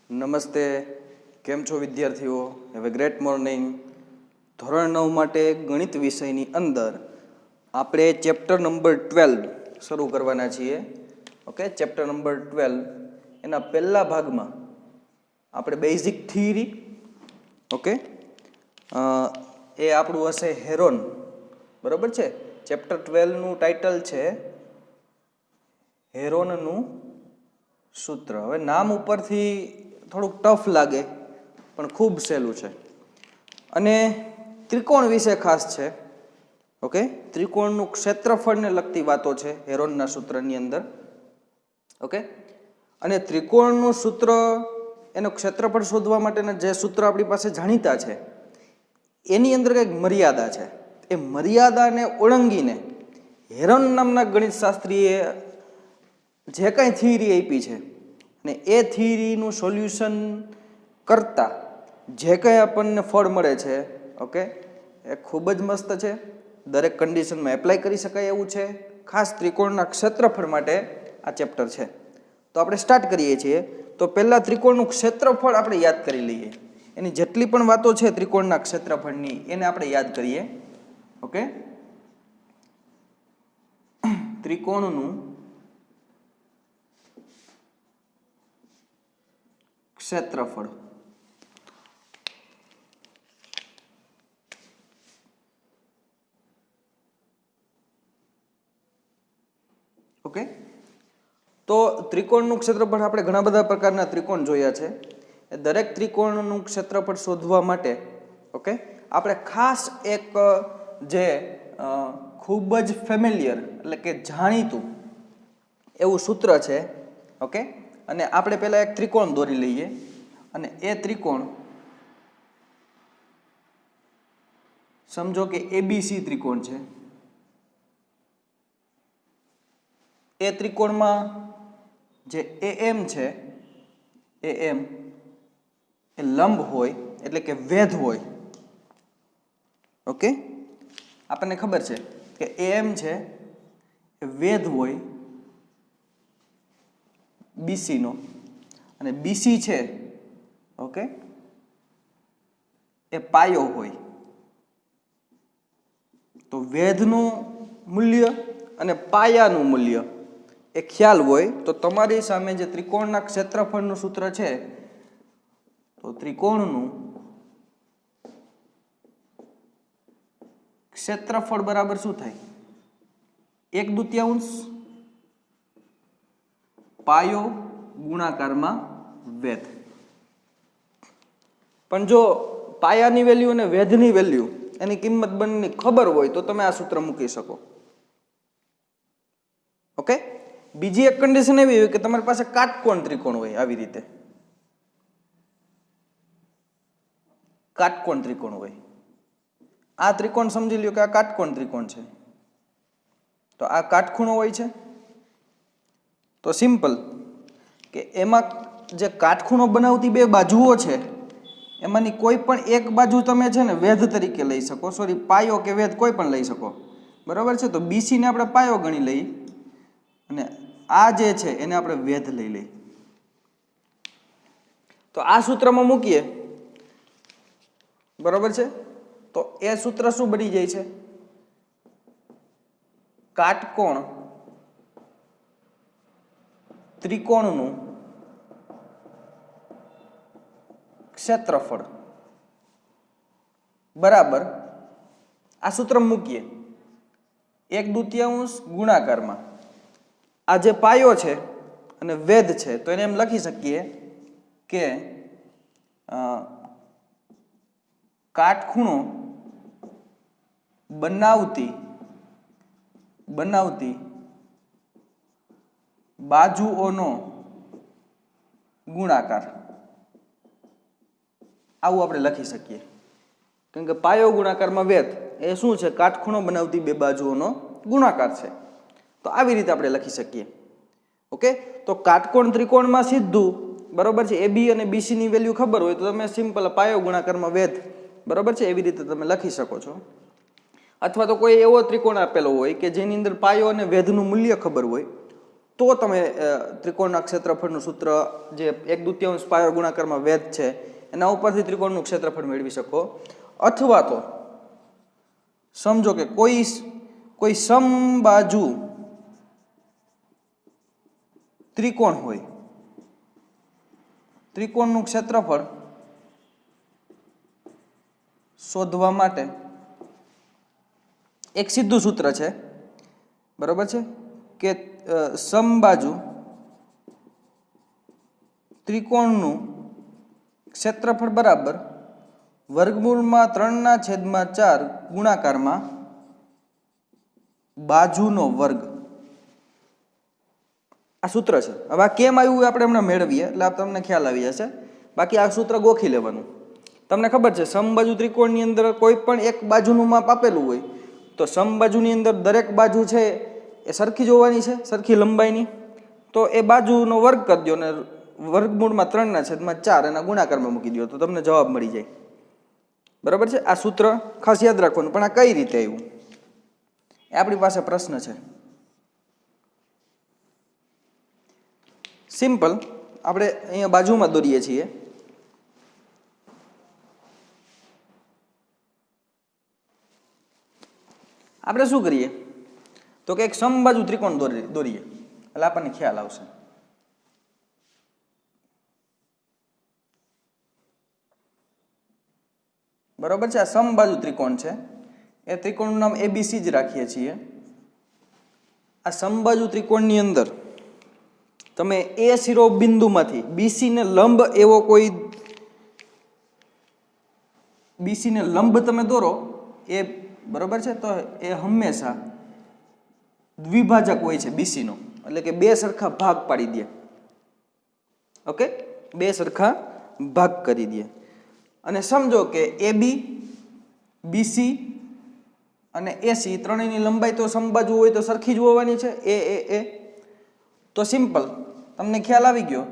નમસ્તે, કેમ છો વિદ્યાર્થીઓ? Have a great morning. ધોરણ 9 માટે ગણિત વિષયની અંદર આપણે ચેપ્ટર નંબર 12 શરૂ કરવાના છીએ. ઓકે, ચેપ્ટર નંબર 12 એના પહેલા ભાગમાં આપણે બેઝિક થિયરી, ઓકે, એ આપણું હશે હેરોન. બરાબર છે? ચેપ્ટર 12નું ટાઇટલ છે હેરોનનું સૂત્ર. હવે નામ ઉપરથી થોડુંક ટફ લાગે પણ ખૂબ સહેલું છે અને ત્રિકોણ વિશે ખાસ છે. ઓકે, ત્રિકોણનું ક્ષેત્રફળને લગતી વાતો છે હેરોનના સૂત્રની અંદર. ઓકે, અને ત્રિકોણનું સૂત્ર, એનું ક્ષેત્રફળ શોધવા માટેના જે સૂત્ર આપણી પાસે જાણીતા છે એની અંદર કંઈક મર્યાદા છે. એ મર્યાદાને ઓળંગીને હેરોન નામના ગણિતશાસ્ત્રીએ જે કાંઈ થિયરી આપી છે અને એ થિયરીનું સોલ્યુશન કરતાં જે કંઈ આપણને ફળ મળે છે, ઓકે, એ ખૂબ જ મસ્ત છે. દરેક કન્ડિશનમાં એપ્લાય કરી શકાય એવું છે. ખાસ ત્રિકોણના ક્ષેત્રફળ માટે આ ચેપ્ટર છે. તો આપણે સ્ટાર્ટ કરીએ છીએ. તો પહેલાં ત્રિકોણનું ક્ષેત્રફળ આપણે યાદ કરી લઈએ. એની જેટલી પણ વાતો છે ત્રિકોણના ક્ષેત્રફળની એને આપણે યાદ કરીએ. ઓકે, ત્રિકોણનું ક્ષેત્રફળ. ઓકે, તો ત્રિકોણનું ક્ષેત્રફળ આપણે ઘણા બધા પ્રકારના ત્રિકોણ જોયા છે. એ દરેક ત્રિકોણનું ક્ષેત્રફળ શોધવા માટે, ઓકે, આપણે ખાસ એક જે ખૂબ જ ફેમિલિયર એટલે કે જાણીતું એવું સૂત્ર છે. ઓકે, અને આપણે પહેલાં એક ત્રિકોણ દોરી લઈએ અને એ ત્રિકોણ સમજો કે એબીસી ત્રિકોણ છે. એ ત્રિકોણમાં જે એએમ છે, એએમ એ લંબ હોય એટલે કે વેધ હોય. ઓકે, આપણને ખબર છે કે એએમ છે એ વેધ હોય બીસીનો અને બીસી છે, ઓકે, એ પાયો હોય. તો વેધનું મૂલ્ય અને પાયાનું મૂલ્ય એ ખ્યાલ હોય તો તમારી સામે જે ત્રિકોણના ક્ષેત્રફળનું સૂત્ર છે, તો ત્રિકોણનું ક્ષેત્રફળ બરાબર શું થાય? 1/2 પાયો ગુણાકારમાં વેધ. પણ જો પાયાની વેલ્યુ અને વેધની વેલ્યુ એની કિંમત બંનેની ખબર હોય તો તમે આ સૂત્ર મૂકી શકો. ઓકે, બીજી એક કન્ડિશન એવી હોય કે તમારી પાસે કાટકોણ ત્રિકોણ હોય. આવી રીતે કાટકોણ ત્રિકોણ હોય. આ ત્રિકોણ સમજી લ્યો કે આ કાટકોણ ત્રિકોણ છે. તો આ કાટખૂણો હોય છે. તો સિમ્પલ કે એમાં જે કાટખૂણો બનાવતી બે બાજુઓ છે એમાંની કોઈ પણ એક બાજુ તમે છે ને વેધ તરીકે લઈ શકો. સોરી, પાયો કે વેધ કોઈ પણ લઈ શકો. બરાબર છે? તો બીસીને આપણે પાયો ગણી લઈએ અને આ જે છે એને આપણે વેધ લઈ લઈએ. તો આ સૂત્રમાં મૂકીએ, બરાબર છે? તો એ સૂત્ર શું બની જાય છે? કાટકોણ ત્રિકોણનું ક્ષેત્રફળ બરાબર, આ સૂત્ર મૂકીએ 1/2 ગુણાકારમાં આ જે પાયો છે અને વેધ છે તો એને એમ લખી શકીએ કે કાટખૂણો બનાવતી બાજુઓનો ગુણાકાર. આવું આપણે લખી શકીએ. કેમ કે પાયો ગુણાકારમાં વેધ એ શું છે? કાટખૂણો બનાવતી બે બાજુઓનો ગુણાકાર છે. તો આવી રીતે આપણે લખી શકીએ. ઓકે, તો કાટકોણ ત્રિકોણમાં સીધું, બરાબર છે, એબી અને બીસીની વેલ્યુ ખબર હોય તો તમે સિમ્પલ પાયો ગુણાકારમાં વેધ, બરાબર છે, એવી રીતે તમે લખી શકો છો. અથવા તો કોઈ એવો ત્રિકોણ આપેલો હોય કે જેની અંદર પાયો અને વેધનું મૂલ્ય ખબર હોય તો તમે ત્રિકોણના ક્ષેત્રફળનું સૂત્ર જે 1/2 પાયો ગુણાકારમાં વેધ છે એના ઉપરથી ત્રિકોણનું ક્ષેત્રફળ મેળવી શકો. અથવા તો સમજો કે કોઈ સમબાજુ ત્રિકોણ હોય, ત્રિકોણનું ક્ષેત્રફળ શોધવા માટે એક સીધું સૂત્ર છે, બરોબર છે, કે સમબાજુ ત્રિકોણનું ક્ષેત્રફળ બરાબર વર્ગમૂળમાં 3/4 ગુણાકારમાં બાજુનો વર્ગ. આ સૂત્ર છે. હવે આ કેમ આવ્યું આપણે હમણાં મેળવીએ એટલે તમને ખ્યાલ આવી જશે. બાકી આ સૂત્ર ગોખી લેવાનું. તમને ખબર છે સમબાજુ ત્રિકોણની અંદર કોઈ પણ એક બાજુનું માપ આપેલું હોય તો સમબાજુની અંદર દરેક બાજુ છે એ સરખી જોવાની છે, સરખી લંબાઈની. તો એ બાજુનો વર્ગ કરી દો અને વર્ગમૂળમાં 3/4 એના ગુણાકારમાં મૂકી દો તો તમને જવાબ મળી જાય. બરાબર છે. આ સૂત્ર ખાસ યાદ રાખવાનું. પણ આ કઈ રીતે આવ્યું એ આપણી પાસે પ્રશ્ન છે. સિમ્પલ, આપણે અહીંયા બાજુમાં દોરીએ છીએ. આપણે શું કરીએ તો કે એક સમબાજુ ત્રિકોણ દોરીએ એટલે આપણને ખ્યાલ આવશે. બરોબર છે. આ સમબાજુ ત્રિકોણ છે, એ ત્રિકોણનું નામ એબીસી જ રાખીએ છીએ. આ સમબાજુ ત્રિકોણની અંદર તમે એ શિરોબિંદુમાંથી બીસીને લંબ એવો કોઈ બીસીને લંબ તમે દોરો એ બરોબર છે, તો એ હંમેશા દ્વિભાજક હોય છે બીસીનો, એટલે કે બે સરખા ભાગ પાડી દે. ઓકે, બે સરખા ભાગ કરી દે. અને સમજો કે એબી, બીસી અને એસી ત્રણેયની લંબાઈ તો સમબાજુ હોય તો સરખી જ હોવાની છે, એ તો સિમ્પલ તમને ખ્યાલ આવી ગયો.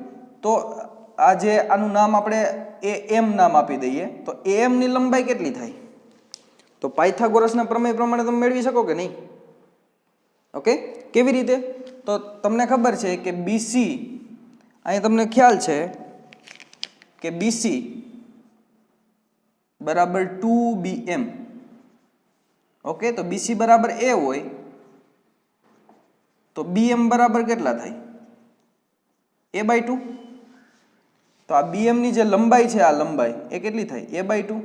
તો આ જે આનું નામ આપણે એમ નામ આપી દઈએ તો એમ ની લંબાઈ કેટલી થાય તો પાયથાગોરસના પ્રમેય પ્રમાણે તમે મેળવી શકો કે નહીં? ઓકે, કેવી રીતે? તો તમને ખબર છે કે બીસી, અહીંયા તમને ખ્યાલ છે કે બીસી બરાબર 2BM. ઓકે, તો બીસી બરાબર એ હોય તો BM બરાબર કેટલા થાય? a/2. તો આ BM ની જે લંબાઈ છે, આ લંબાઈ એ કેટલી થાય? a/2.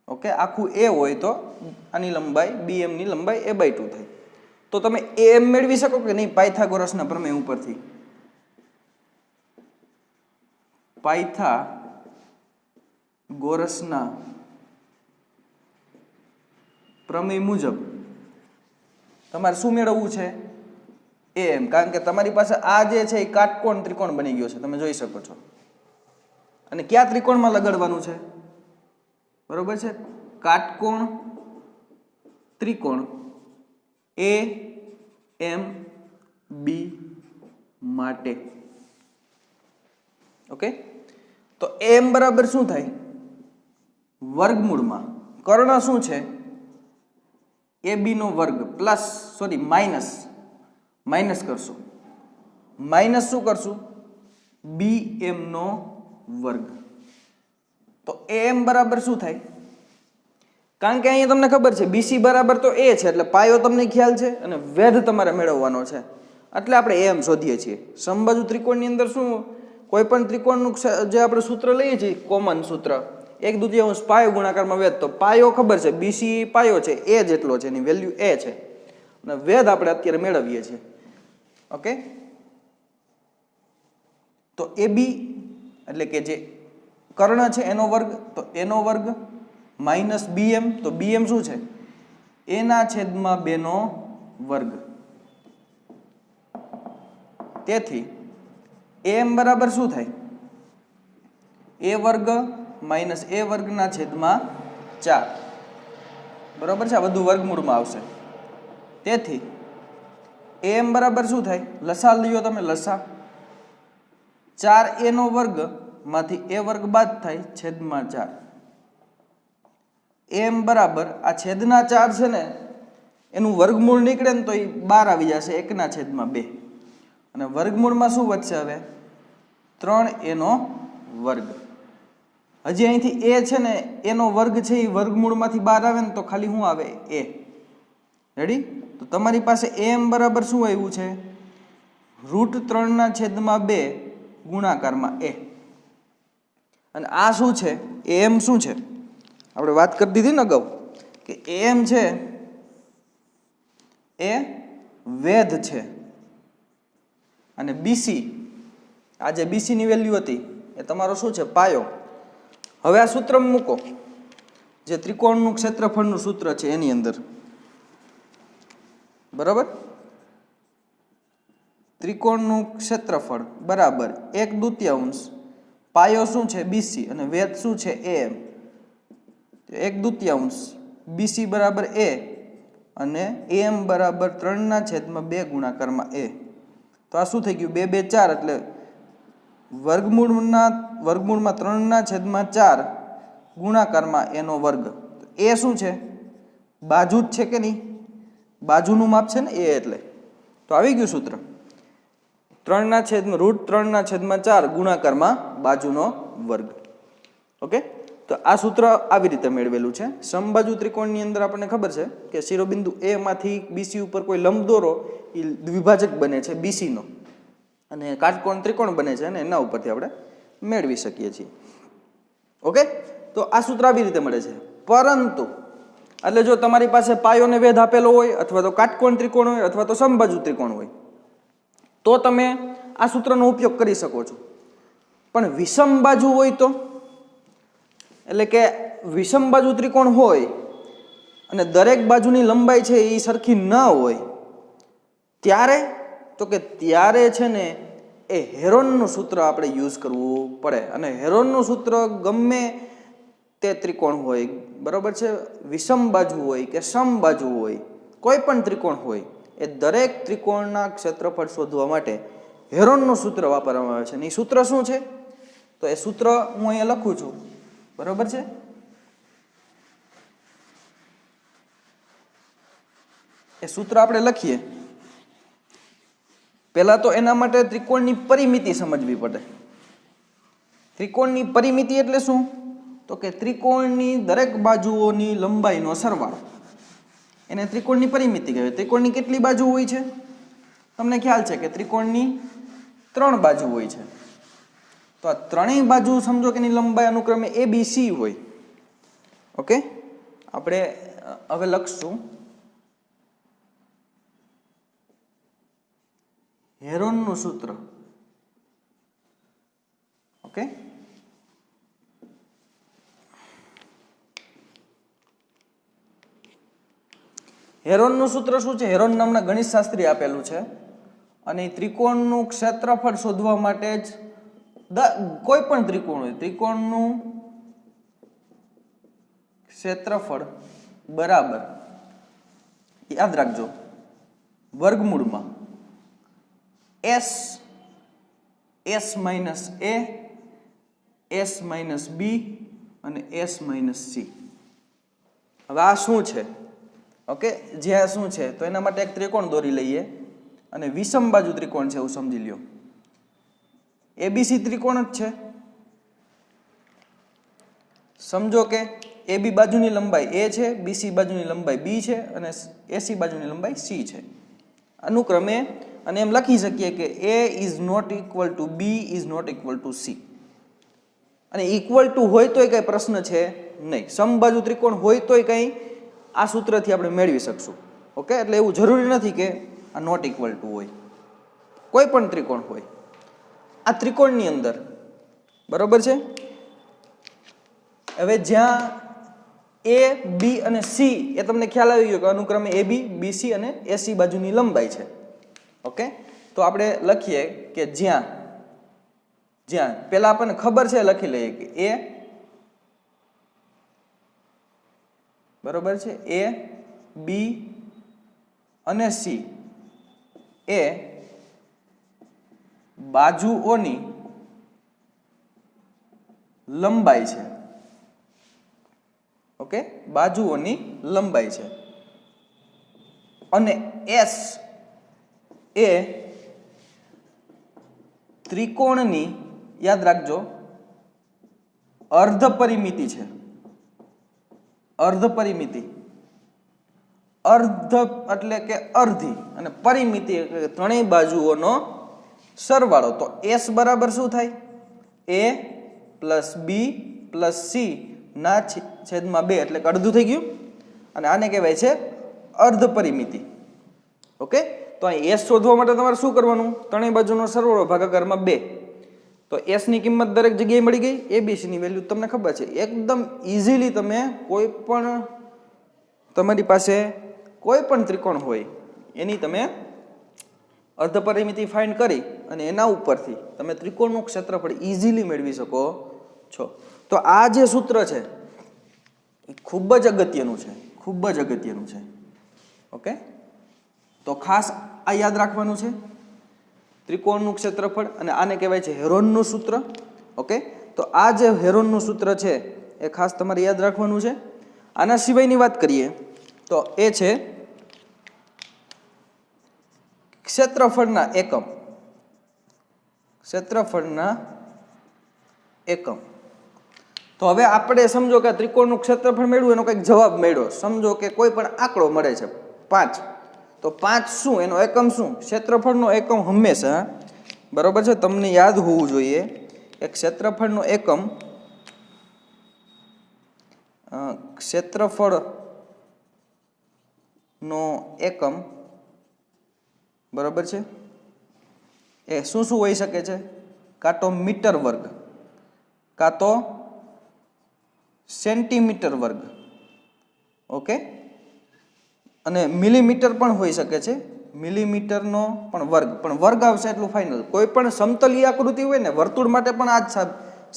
ઓકે, આખું એ હોય તો આની લંબાઈ BM ની લંબાઈ a/2 થાય. તો તમે AM મેળવી શકો કે નહીં પાયથાગોરસના પ્રમેય ઉપરથી? પાયથાગોરસના પ્રમેય મુજબ તમારે શું મેળવવું છે? AM. કારણ કે તમારી પાસે આ જે છે એ કાટકોણ ત્રિકોણ બની ગયો છે, તમે જોઈ શકો છો. અને કયા ત્રિકોણમાં લગાડવાનું છે? બરોબર છે, કાટકોણ ત્રિકોણ AMB માટે. ઓકે, તો AM બરાબર શું થાય? વર્ગમૂળમાં કર્ણ શું છે? AB નો વર્ગ પ્લસ માઇનસ કરશું. માઇનસ શું કરશું? BM નો વર્ગ. તો AM બરાબર શું થાય? કારણ કે અહીંયા તમને ખબર છે BC બરાબર તો A છે, એટલે પાયો તમને ખ્યાલ છે અને વેધ તમારે મેળવવાનો છે, એટલે આપણે AM શોધીએ છીએ. સમબાજુ ત્રિકોણની અંદર શું કોઈ પણ ત્રિકોણનું જે આપણે સૂત્ર લઈએ છીએ, કોમન સૂત્ર 1/2 પાયો ગુણાકારમાં વેધ. તો પાયો ખબર છે, BC પાયો છે, A જેટલો છે, એની વેલ્યુ A છે, અને વેધ આપણે અત્યારે મેળવીએ છીએ. ઓકે, તો AB એટલે કે જે કર્ણ છે એનો વર્ગ, તો એનો વર્ગ માઇનસ BM, તો BM શું છે? A/2 નો વર્ગ. તેથી AM બરાબર શું થાય? A વર્ગ માઇનસ A વર્ગના છેદમાં 4. બરોબર છે, આ બધું વર્ગમૂળમાં આવશે. તેથી AM બરાબર શું થાય? લસા લ્યો તમે, લસા 4A નો વર્ગ માંથી A વર્ગ બાદ થાય છેદમાં 4. AM બરાબર આ છેદના 4 છે ને એનું વર્ગમૂળ નીકળે ને તો એ 12 આવી જશે 1/2. અને વર્ગમૂળમાં શું વધશે હવે 3a નો વર્ગ. હજી અહીંથી a છે ને એનો વર્ગ છે એ વર્ગમૂળમાંથી બહાર આવે ને તો ખાલી શું આવે a. રેડી? તો તમારી પાસે am બરાબર શું આવ્યું છે √3/2 ગુણાકારમાં a. અને આ શું છે am શું છે આપણે વાત કરી દીધી ને અગાઉ કે am છે એ વેધ છે અને bc આ જે bc ની વેલ્યુ હતી એ તમારો શું છે પાયો. હવે આ સૂત્રમાં મૂકો જે ત્રિકોણનું ક્ષેત્રફળનું સૂત્ર છે એની અંદર. બરાબર? ત્રિકોણનું ક્ષેત્રફળ બરાબર 1/2 પાયો શું છે bc અને વેધ શું છે am. 1/2 bc બરાબર a અને am બરાબર 3/2 ગુણાકારમાં a. તો આ શું થઈ ગયું 2 2 4 એટલે વર્ગમૂળમાં 3/4 ગુણાકારમાં a નો વર્ગ. a શું છે બાજુ જ છે કે નહીં? બાજુનું માપ છે ને a એટલે. તો આવી ગયું સૂત્ર √3/4 ગુણાકારમાં બાજુનો વર્ગ. ઓકે, તો આ સૂત્ર આવી રીતે મેળવેલું છે. સમબાજુ ત્રિકોણની અંદર આપણને ખબર છે કે શિરોબિંદુ a માંથી bc ઉપર કોઈ લંબ દોરો એ દ્વિભાજક બને છે bc નો અને કાટકોણ ત્રિકોણ બને છે અને એના ઉપરથી આપણે મેળવી શકીએ છીએ. ઓકે, તો આ સૂત્ર આવી રીતે મળે છે. પરંતુ એટલે જો તમારી પાસે પાયો ને વેધ આપેલો હોય અથવા તો કાટકોણ ત્રિકોણ હોય અથવા તો સમબાજુ ત્રિકોણ હોય તો તમે આ સૂત્રનો ઉપયોગ કરી શકો છો. પણ વિષમ બાજુ હોય તો એટલે કે વિષમ બાજુ ત્રિકોણ હોય અને દરેક બાજુની લંબાઈ છે એ સરખી ન હોય ત્યારે તો કે ત્યારે છે ને એ હેરોનનું સૂત્ર આપણે યુઝ કરવું પડે. અને હેરોનનું સૂત્ર ગમે તે ત્રિકોણ હોય, બરાબર છે, વિષમ બાજુ હોય કે સમ બાજુ હોય, કોઈ પણ ત્રિકોણ હોય એ દરેક ત્રિકોણના ક્ષેત્રફળ શોધવા માટે હેરોનનું સૂત્ર વાપરવામાં આવે છે. અને એ સૂત્ર શું છે તો એ સૂત્ર હું અહીંયા લખું છું. બરાબર છે? એ સૂત્ર આપણે લખીએ પહેલા તો એના માટે ત્રિકોણની પરિમિતિ સમજવી પડે. ત્રિકોણની પરિમિતિ એટલે શું તો કે ત્રિકોણની દરેક બાજુઓની લંબાઈનો સરવાળો, એને ત્રિકોણની પરિમિતિ કહેવાય. ત્રિકોણની કેટલી બાજુ હોય છે? તમને ખ્યાલ છે કે ત્રિકોણની 3 બાજુ હોય છે. તો આ ત્રણેય બાજુ સમજો કે એની લંબાઈ અનુક્રમે abc હોય. ઓકે, આપણે હવે લખશું હેરોનનું સૂત્ર. ઓકે, હેરોનનું સૂત્ર શું છે? હેરોન નામના ગણિતશાસ્ત્રી આપેલું છે અને ત્રિકોણનું ક્ષેત્રફળ શોધવા માટે જ કોઈ પણ ત્રિકોણ હોય ત્રિકોણનું ક્ષેત્રફળ બરાબર યાદ રાખજો વર્ગમૂળમાં s minus a, s minus b અને s minus c. હવે આ શું છે? ઓકે, જે આ શું છે તો એના માટે એક ત્રિકોણ દોરી લઈએ અને વિષમ બાજુ ત્રિકોણ છે એવું સમજી લ્યો. abc ત્રિકોણ જ છે. સમજો કે ab બાજુની લંબાઈ a છે, bc બાજુની લંબાઈ b છે અને ac બાજુની લંબાઈ c છે. અનુક્રમે અને એમ લખી શકીએ કે a is not equal to b is not equal to c. અને ઇક્વલ ટુ હોય તોય કઈ પ્રશ્ન છે નહીં. સમબાજુ ત્રિકોણ હોય તોય કઈ આ સૂત્રથી આપણે મેળવી શકશું. ઓકે, એટલે એવું જરૂરી નથી કે આ નોટ ઇક્વલ ટુ હોય. કોઈ પણ ત્રિકોણ હોય આ ત્રિકોણની અંદર, બરોબર છે. હવે જ્યાં a b અને c એ તમને ખ્યાલ આવી ગયો કે અનુક્રમે ab bc અને ac બાજુની લંબાઈ છે. ઓકે, તો આપણે લખીએ કે જ્યાં પેલા આપણને ખબર છે લખી લઈએ કે a બરોબર છે a b અને c એ બાજુઓની લંબાઈ છે. ઓકે, બાજુઓની લંબાઈ છે અને s એ ત્રિકોણની યાદ રાખજો અર્ધ પરિમિતિ છે, અર્ધ પરિમિતિ, અર્ધ એટલે કે અર્ધી અને પરિમિતિ એટલે ત્રણેય બાજુઓનો સરવાળો. તો S બરાબર શું થાય? A plus B plus C ના છેદમાં 2 એટલે કે અડધું થઈ ગયું અને આને કહેવાય છે અર્ધ પરિમિતિ. ઓકે, તો અહીં S શોધવા માટે તમારે શું કરવાનું? ત્રણેય બાજુનો સરવાળો ભાગાકારમાં 2. તો S ની કિંમત દરેક જગ્યાએ મળી ગઈ. ABC ની વેલ્યુ તમને ખબર છે. એકદમ ઇઝીલી તમે કોઈ પણ તમારી પાસે કોઈ પણ ત્રિકોણ હોય એની તમે અર્ધ પરિમિતિ ફાઇન્ડ કરી અને એના ઉપરથી તમે ત્રિકોણનું ક્ષેત્રફળ ઇઝીલી મેળવી શકો છો. તો આ જે સૂત્ર છે એ ખૂબ જ અગત્યનું છે, ખૂબ જ અગત્યનું છે. ઓકે, તો ખાસ આ યાદ રાખવાનું છે, ત્રિકોણનું ક્ષેત્રફળ, અને આને કહેવાય છે હેરોનનું સૂત્ર. ઓકે, તો આ જે હેરોનનું સૂત્ર છે એ ખાસ તમારે યાદ રાખવાનું છે. આના સિવાયની વાત કરીએ તો એ છે ક્ષેત્રફળના એકમ, ક્ષેત્રફળના એકમ. તો હવે આપણે સમજો કે ત્રિકોણનું ક્ષેત્રફળ મેળવ્યું, એનો કંઈક જવાબ મળ્યો. સમજો કે કોઈ પણ આંકડો મળે છે 5, તો 5 શું, એનો એકમ શું? ક્ષેત્રફળનો એકમ હંમેશા, બરોબર છે, તમને યાદ હોવું જોઈએ કે ક્ષેત્રફળનો એકમ, ક્ષેત્રફળનો એકમ, બરોબર છે, એ શું શું હોઈ શકે છે? કાં તો મીટર વર્ગ, કાં તો સેન્ટીમીટર વર્ગ, ઓકે, અને મિલીમીટર પણ હોઈ શકે છે, મિલીમીટરનો પણ વર્ગ આવશે એટલું ફાઇનલ. કોઈ પણ સમતલીય આકૃતિ હોય ને, વર્તુળ માટે પણ આ જ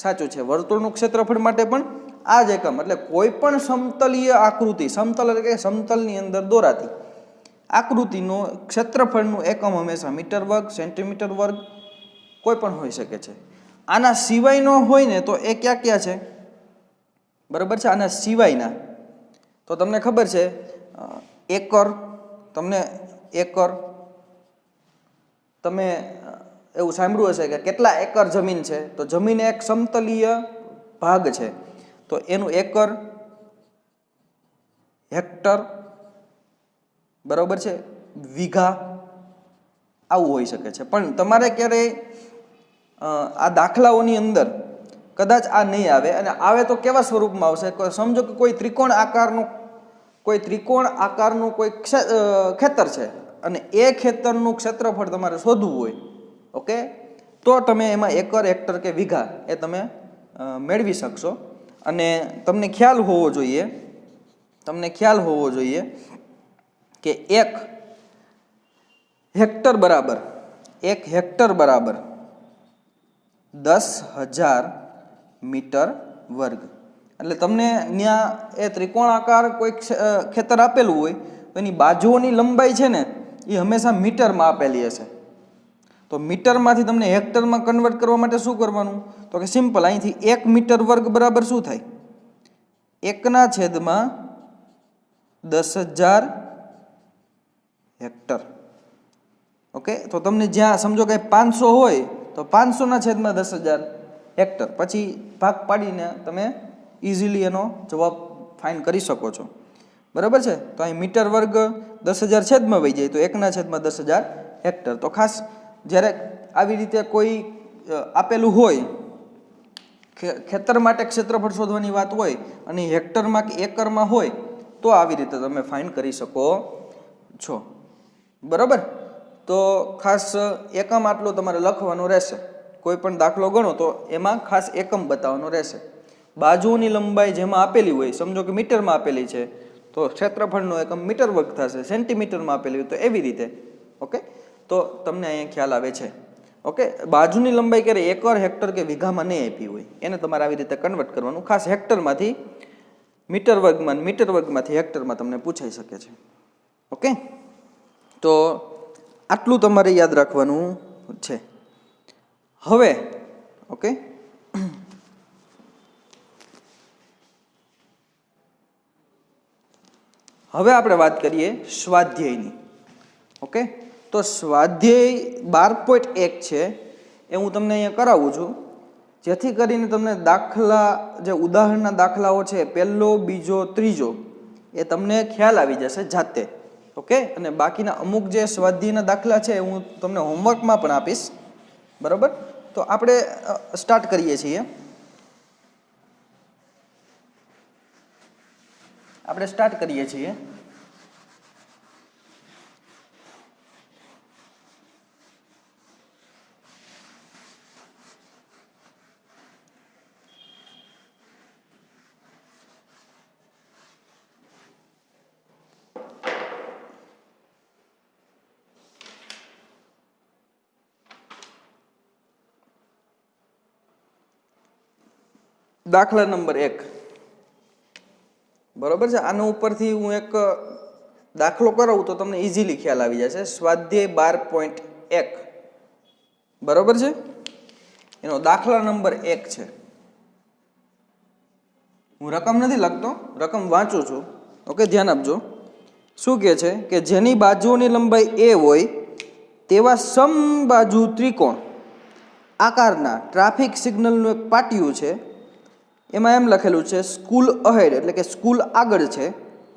સાચું છે, વર્તુળનું ક્ષેત્રફળ માટે પણ આ જ એકમ. એટલે કોઈ પણ સમતલીય આકૃતિ, સમતલ એટલે કે સમતલની અંદર દોરાતી આકૃતિનો ક્ષેત્રફળનું એકમ હંમેશા મીટર વર્ગ, સેન્ટીમીટર વર્ગ કોઈ પણ હોઈ શકે છે. આના સિવાયનો હોય ને તો એ ક્યાં ક્યાં છે? બરાબર છે, આના સિવાયના તો તમને ખબર છે એકર, તમને એકર, તમે એવું સાંભળ્યું હશે કે કેટલા એકર જમીન છે, તો જમીન એક સમતલીય ભાગ છે, તો એનું એકર, હેક્ટર, બરાબર છે, વીઘા, આવું હોઈ શકે છે. પણ તમારે ક્યારેય આ દાખલાઓની અંદર કદાચ આ નહીં આવે, અને આવે તો કેવા સ્વરૂપમાં આવશે? સમજો કે કોઈ ત્રિકોણ આકારનું કોઈ ખેતર છે અને એ ખેતરનું ક્ષેત્રફળ તમારે શોધવું હોય, ઓકે, તો તમે એમાં એકર, હેક્ટર કે વીઘા એ તમે મેળવી શકશો. અને તમને ખ્યાલ હોવો જોઈએ કે એક હેક્ટર બરાબર 10,000 મીટર વર્ગ. એટલે તમને ત્યાં એ ત્રિકોણાકાર કોઈ ખેતર આપેલું હોય તો એની બાજુઓની લંબાઈ છે ને એ હંમેશા મીટરમાં આપેલી હશે. તો મીટરમાંથી તમને હેક્ટરમાં કન્વર્ટ કરવા માટે શું કરવાનું? તો કે સિમ્પલ, અહીંથી 1 મીટર વર્ગ બરાબર શું થાય? 1/10,000 હેક્ટર. ઓકે, તો તમને જ્યાં સમજો કે 500 હોય તો 500/10,000 હેક્ટર. પછી ભાગ પાડીને તમે ઇઝીલી એનો જવાબ ફાઇન્ડ કરી શકો છો. બરાબર છે, તો અહીં મીટર વર્ગ 10,000 છેદમાં વહી જાય તો 1/10,000 હેક્ટર. તો ખાસ જ્યારે આવી રીતે કોઈ આપેલું હોય, ખેતર માટે ક્ષેત્રફળ શોધવાની વાત હોય અને હેક્ટરમાં કે એકરમાં હોય તો આવી રીતે તમે ફાઇન્ડ કરી શકો છો. બરાબર, તો ખાસ એકમ આટલું તમારે લખવાનું રહેશે. કોઈ પણ દાખલો ગણો તો એમાં ખાસ એકમ બતાવવાનો રહેશે. બાજુની લંબાઈ જેમાં આપેલી હોય, સમજો કે મીટરમાં આપેલી છે તો ક્ષેત્રફળનો એકમ મીટર વર્ગ થશે, સેન્ટીમીટરમાં આપેલી હોય તો એવી રીતે. ઓકે, તો તમને અહીંયા ખ્યાલ આવે છે. ઓકે, બાજુની લંબાઈ ક્યારે એકર, હેક્ટર કે વીઘામાં નહીં આપી હોય એને તમારે આવી રીતે કન્વર્ટ કરવાનું. ખાસ હેક્ટરમાંથી મીટર વર્ગમાં, મીટર વર્ગમાંથી હેક્ટરમાં તમને પૂછાઈ શકે છે. ઓકે, તો આટલું તમારે યાદ રાખવાનું છે. હવે ઓકે, હવે આપણે વાત કરીએ સ્વાધ્યાયની. ઓકે, તો સ્વાધ્યાય 12.1 છે એ હું તમને અહીંયા કરાવું છું, જેથી કરીને તમને દાખલા જે ઉદાહરણના દાખલાઓ છે પહેલો, બીજો, ત્રીજો એ તમને ખ્યાલ આવી જશે જાતે. ઓકે, અને બાકીના અમુક જે સ્વાધ્યાયના દાખલા છે હું તમને હોમવર્કમાં પણ આપીશ. બરાબર, તો આપણે સ્ટાર્ટ કરીએ છીએ. દાખલા નંબર 1. બરોબર છે. આના ઉપરથી હું એક દાખલો કરાવું તો તમને ઇઝીલી ખ્યાલ આવી જશે. સ્વાધ્યાય 12.1 બરોબર છે, એનો દાખલા નંબર 1 છે. હું રકમ નથી લખતો, રકમ વાંચું છું. ઓકે, ધ્યાન આપજો. શું કહે છે કે જેની બાજુઓની લંબાઈ a હોય તેવા સમબાજુ ત્રિકોણ આકારના ટ્રાફિક સિગ્નલનું એક પાટિયું છે. એમાં એમ લખેલું છે સ્કૂલ અહેડ, એટલે કે સ્કૂલ આગળ છે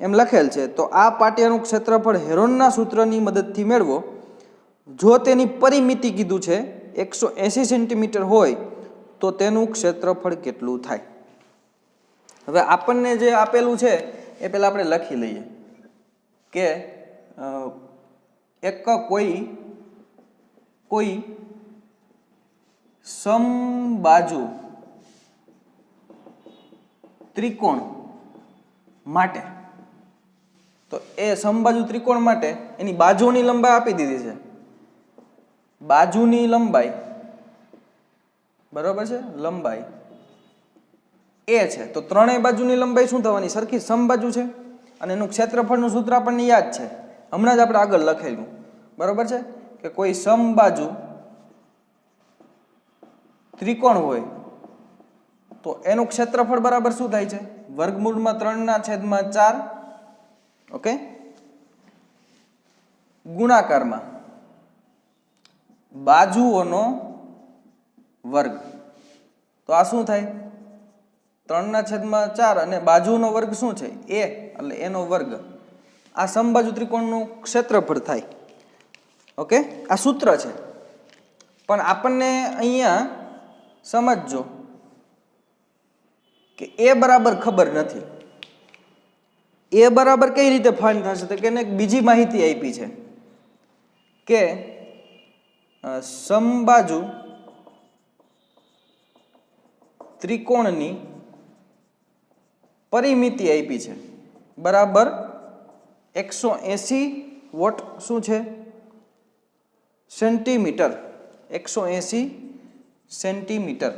એમ લખેલ છે. તો આ પાટિયાનું ક્ષેત્રફળ હેરોનના સૂત્રની મદદથી મેળવો. જો તેની પરિમિતિ કીધું છે 180 સેન્ટીમીટર હોય તો તેનું ક્ષેત્રફળ કેટલું થાય? હવે આપણને જે આપેલું છે એ પહેલાં આપણે લખી લઈએ કે એક કોઈ સમબાજુ ત્રિકોણ માટે, તો એ સમબાજુ ત્રિકોણ માટે એની બાજુની લંબાઈ આપી દીધી છે. બાજુની લંબાઈ બરોબર છે, લંબાઈ એ છે. તો ત્રણેય બાજુની લંબાઈ શું થવાની? સરખી સમબાજુ છે. અને એનું ક્ષેત્રફળનું સૂત્ર આપણને યાદ છે, હમણાં જ આપણે આગળ લખેલું. બરોબર છે કે કોઈ સમબાજુ ત્રિકોણ હોય તો એનું ક્ષેત્રફળ બરાબર શું થાય છે? વર્ગમૂળમાં 3/4, ઓકે, ગુણાકારમાં બાજુઓનો વર્ગ. તો આ શું થાય? 3/4 અને બાજુનો વર્ગ શું છે? a, એટલે એનો વર્ગ. આ સમબાજુ ત્રિકોણનું ક્ષેત્રફળ થાય. ઓકે, આ સૂત્ર છે. પણ આપણને અહીંયા સમજજો કે એ બરાબર ખબર નથી. એ બરાબર કઈ રીતે ફાઇન્ડ થશે? તો કે એને એક બીજી માહિતી આપી છે કે સમબાજુ ત્રિકોણની પરિમિતિ આપી છે બરાબર 180 વોટ શું છે? સેન્ટીમીટર. 180 સેન્ટીમીટર.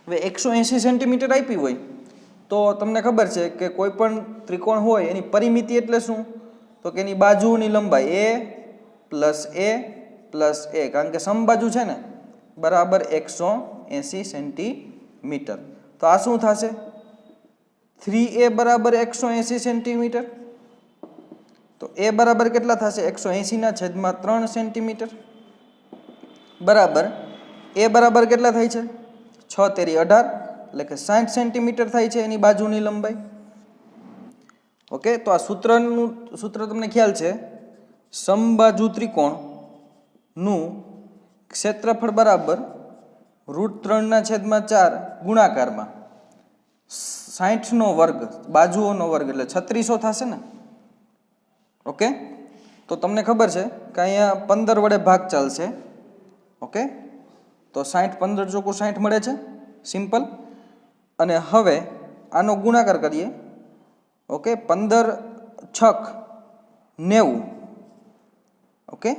હવે 180 સેન્ટીમીટર આપી હોય તો તમને ખબર છે કે કોઈ પણ ત્રિકોણ હોય એની પરિમિતિ એટલે શું? તો કે એની બાજુની લંબાઈ a plus a plus a, કારણ કે સમબાજુ છે ને, બરાબર 180 સેન્ટીમીટર. તો આ શું થશે? 3a બરાબર 180 સેન્ટીમીટર. તો a બરાબર કેટલા થશે? 180/3 સેન્ટીમીટર. બરાબર a બરાબર કેટલા થાય છે? 6 તેરી 18, એટલે કે 60 સેન્ટીમીટર થાય છે એની બાજુની લંબાઈ. ઓકે, તો આ સૂત્ર તમને ખ્યાલ છે. સમબાજુ ત્રિકોણનું ક્ષેત્રફળ બરાબર √3/4 ગુણાકારમાં 60નો વર્ગ, બાજુઓનો વર્ગ, એટલે 3600 થશે ને. ઓકે, તો તમને ખબર છે કે અહીંયા 15 વડે ભાગ ચાલશે. ઓકે, તો 60 15 ચોખ્ખું 60 મળે છે, સિમ્પલ. અને હવે આનો ગુણાકાર કરીએ. ઓકે, 15 છક 90. ઓકે,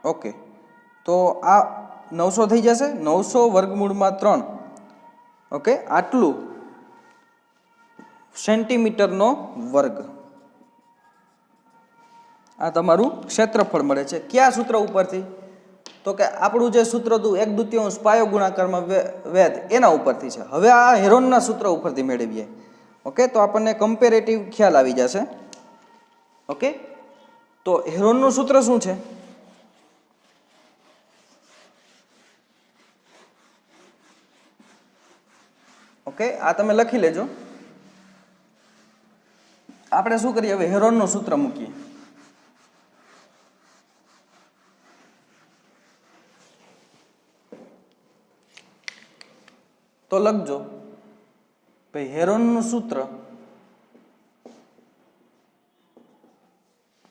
ઓકે, તો આ 900 થઈ જશે. 900 વર્ગમૂળમાં 3. ઓકે, આટલું સેન્ટીમીટરનો વર્ગ. આ તમારું ક્ષેત્રફળ મળે છે. કયા સૂત્ર ઉપરથી? તો કે આપણું જે સૂત્ર હતું 1/2 પાયો ગુણાકારમાં વેધ, એના ઉપરથી છે. હવે આ હેરોનના સૂત્ર ઉપરથી મેળવીએ. ઓકે, તો આપણને કમ્પેરેટિવ ખ્યાલ આવી જશે. ઓકે, તો હેરોનનું સૂત્ર શું છે? ઓકે, આ તમે લખી લેજો. આપણે શું કરીએ હવે? હેરોનનું સૂત્ર મૂકીએ. તો લખજો ભાઈ, હેરોનનું સૂત્ર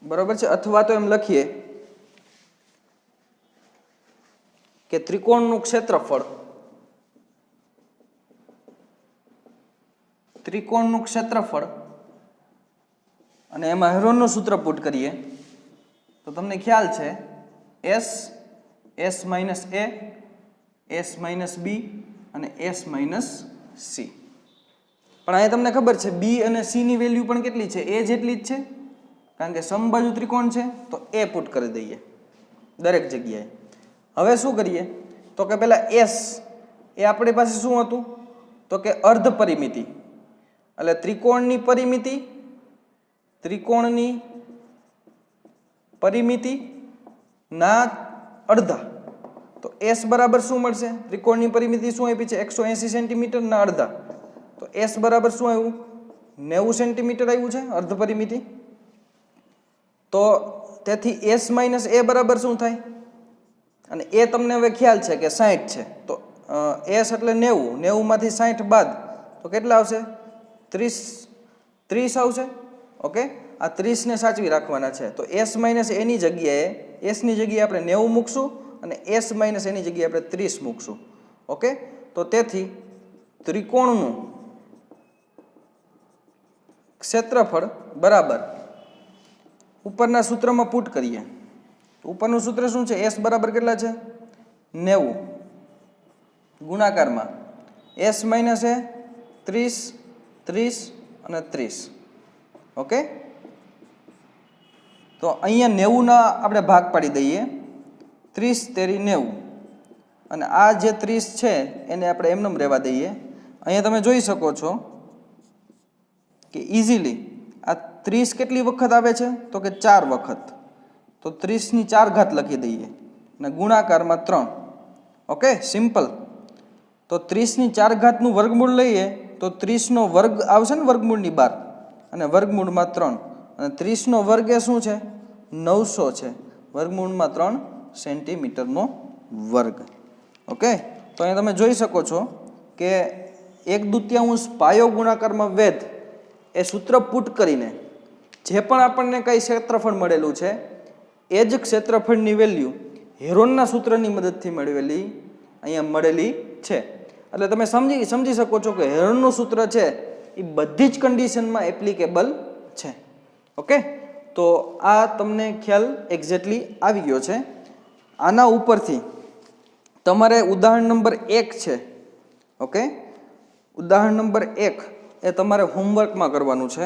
બરોબર છે. અથવા તો એમ લખીએ કે ત્રિકોણનું ક્ષેત્રફળ, અને એમાં હેરોનનું સૂત્ર પુટ કરીએ તો તમને ખ્યાલ છે એસ, એસ માઇનસ એ, એસ માઇનસ બી અને એસ માઇનસ સી. પણ અહીંયા તમને ખબર છે બી અને સી ની વેલ્યુ પણ કેટલી છે? એ જેટલી જ છે, કારણ કે સમબાજુ ત્રિકોણ છે. તો એ પુટ કરી દઈએ દરેક જગ્યાએ. હવે શું કરીએ તો કે પેલા એસ એ આપણી પાસે શું હતું? તો કે અર્ધ પરિમિતિ, એટલે ત્રિકોણની પરિમિતિ ના અડધા. તો એસ બરાબર શું મળશે? ત્રિકોણની પરિમિતિ શું આપી છે? 180 સેન્ટીમીટર ના અડધા. તો એસ બરાબર શું આવ્યું? 90 સેન્ટીમીટર આવ્યું છે અર્ધ પરિમિતિ. તો તેથી એસ માઇનસ એ બરાબર શું થાય? અને એ તમને હવે ખ્યાલ છે કે 60 છે. તો એસ એટલે 90, 90 માંથી 60 બાદ તો કેટલા આવશે? 30 આવશે. ઓકે, આ 30 ને સાચવી રાખવાના છે. તો એસ માઇનસ એની જગ્યાએ, એસ ની જગ્યાએ આપણે 90 મૂકશું અને એસ માઇનસ એની જગ્યાએ આપણે 30 મૂકશું. ઓકે, તો તેથી ત્રિકોણનું ક્ષેત્રફળ બરાબર ઉપરના સૂત્રમાં પુટ કરીએ. ઉપરનું સૂત્ર શું છે? એસ બરાબર કેટલા છે? 90 ગુણાકારમાં એસ માઇનસ એ 30, 30 અને 30. ઓકે, તો અહીંયા 90 ના આપણે ભાગ પાડી દઈએ. 30 તેરી 90 અને આ જે 30 છે એને આપણે એમનેમ રહેવા દઈએ. અહીંયા તમે જોઈ શકો છો કે ઇઝીલી આ 30 કેટલી વખત આવે છે? તો કે 4 વખત. તો 30 ની 4 ઘાત લખી દઈએ અને ગુણાકારમાં 3. Okay, simple. તો 30 ની 4 ઘાતનું વર્ગમૂળ લઈએ તો 30 નો વર્ગ આવશે ને વર્ગમૂળની બહાર, અને વર્ગમૂળમાં 3. અને 30 નો વર્ગ એ શું છે? 900 છે. વર્ગમૂળમાં 3 સેન્ટીમીટરનો વર્ગ. ઓકે, તો અહીંયા તમે જોઈ શકો છો કે 1/2 પાયો ગુણાકારમાં વેધ એ સૂત્ર પુટ કરીને જે પણ આપણને કઈ ક્ષેત્રફળ મળેલું છે એ જ ક્ષેત્રફળની વેલ્યુ હેરોનના સૂત્રની મદદથી મેળવેલી અહીંયા મળેલી છે. એટલે તમે સમજી શકો છો કે હેરોનનું સૂત્ર છે એ બધી જ કન્ડિશનમાં એપ્લિકેબલ છે. ઓકે, તો આ તમને ખ્યાલ એક્ઝેક્ટલી આવી ગયો છે. આના ઉપરથી તમારે ઉદાહરણ નંબર 1 છે. ઓકે, ઉદાહરણ નંબર 1 એ તમારે હોમવર્કમાં કરવાનું છે.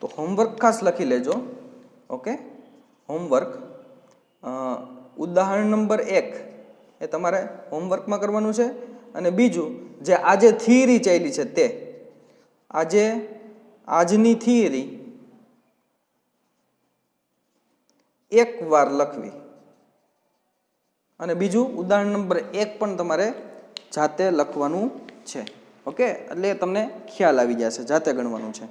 તો હોમવર્ક ખાસ લખી લેજો. ઓકે, હોમવર્ક ઉદાહરણ નંબર 1 એ તમારે હોમવર્કમાં કરવાનું છે. અને બીજું જે આજે થિયરી ચાલી છે તે આજની થિયરી એકવાર લખવી. અને બીજું ઉદાહરણ નંબર 1 પણ તમારે જાતે લખવાનું છે. ઓકે, એટલે તમને ખ્યાલ આવી જશે, જાતે ગણવાનું છે.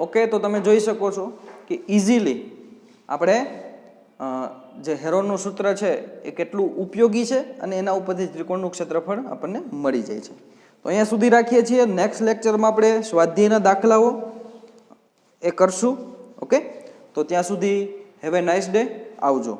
ઓકે, તો તમે જોઈ શકો છો કે ઇઝીલી આપણે જે હેરોનનું સૂત્ર છે એ કેટલું ઉપયોગી છે અને એના ઉપરથી ત્રિકોણનું ક્ષેત્રફળ આપણને મળી જાય છે. તો અહીંયા સુધી રાખીએ છીએ. નેક્સ્ટ લેક્ચરમાં આપણે સ્વાધ્યાયના દાખલાઓ એ કરશું. ઓકે, તો ત્યાં સુધી હેવ એ નાઇસ ડે. આવજો.